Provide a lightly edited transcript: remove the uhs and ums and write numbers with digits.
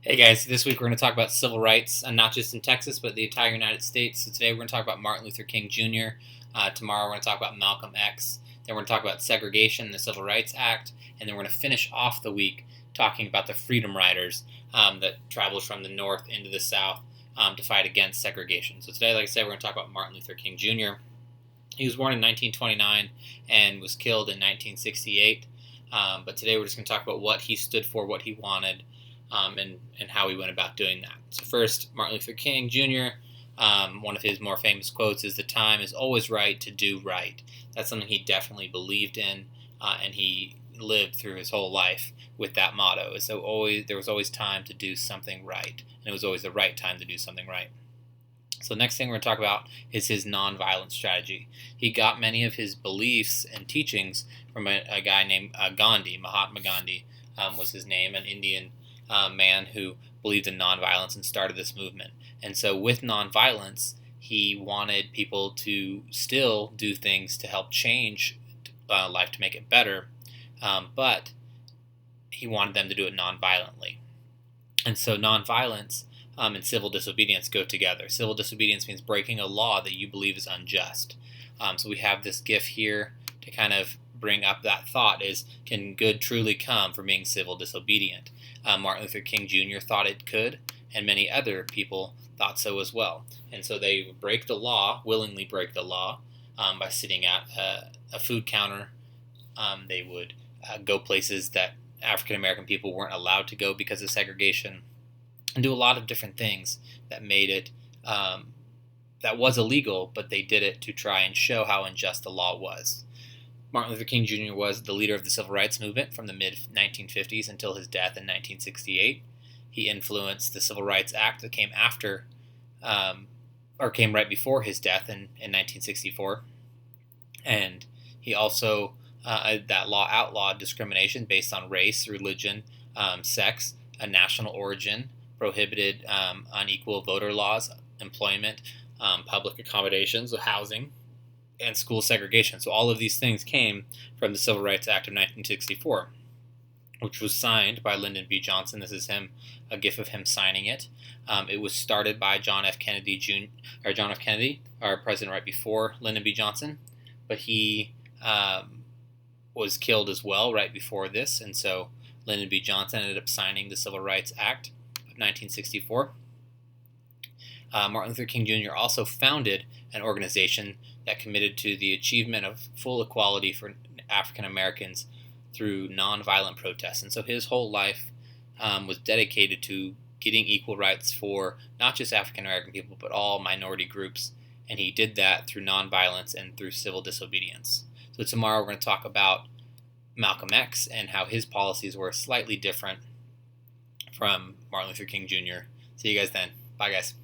Hey guys, this week we're going to talk about civil rights, and not just in Texas, but the entire United States. So today we're going to talk about Martin Luther King Jr. Tomorrow we're going to talk about Malcolm X. Then we're going to talk about segregation, the Civil Rights Act, and then we're going to finish off the week talking about the Freedom Riders that traveled from the North into the South to fight against segregation. So today, like I said, we're going to talk about Martin Luther King Jr. He was born in 1929 and was killed in 1968. But today we're just going to talk about what he stood for, what he wanted, and how he went about doing that. So first, Martin Luther King Jr., one of his more famous quotes is, "The time is always right to do right." That's something he definitely believed in, and he lived through his whole life with that motto. So there was always time to do something right, and it was always the right time to do something right. So the next thing we're going to talk about is his nonviolent strategy. He got many of his beliefs and teachings from a guy named Gandhi. Mahatma Gandhi was his name, an Indian man who believed in nonviolence and started this movement. And so with nonviolence, he wanted people to still do things to help change life to make it better, but he wanted them to do it nonviolently. And so nonviolence and civil disobedience go together. Civil disobedience means breaking a law that you believe is unjust. So we have this GIF here to kind of bring up that thought is, can good truly come from being civil disobedient? Martin Luther King Jr. thought it could, and many other people thought so as well. And so they break the law, willingly break the law, by sitting at a food counter. They would go places that African American people weren't allowed to go because of segregation, and do a lot of different things that made it that was illegal, but they did it to try and show how unjust the law was. Martin Luther King Jr. was the leader of the civil rights movement from the mid 1950s until his death in 1968. He influenced the Civil Rights Act that came after, or came right before his death in 1964, and he also that law outlawed discrimination based on race, religion, sex, a national origin, prohibited unequal voter laws, employment, public accommodations, housing, and school segregation. So all of these things came from the Civil Rights Act of 1964, which was signed by Lyndon B. Johnson. This is him, a GIF of him signing it. It was started by John F. Kennedy John F. Kennedy, our president right before Lyndon B. Johnson, but he was killed as well right before this, and so Lyndon B. Johnson ended up signing the Civil Rights Act of 1964. Martin Luther King Jr. also founded an organization that committed to the achievement of full equality for African Americans through nonviolent protests. And so his whole life was dedicated to getting equal rights for not just African American people, but all minority groups. And he did that through nonviolence and through civil disobedience. So tomorrow we're going to talk about Malcolm X and how his policies were slightly different from Martin Luther King Jr. See you guys then. Bye, guys.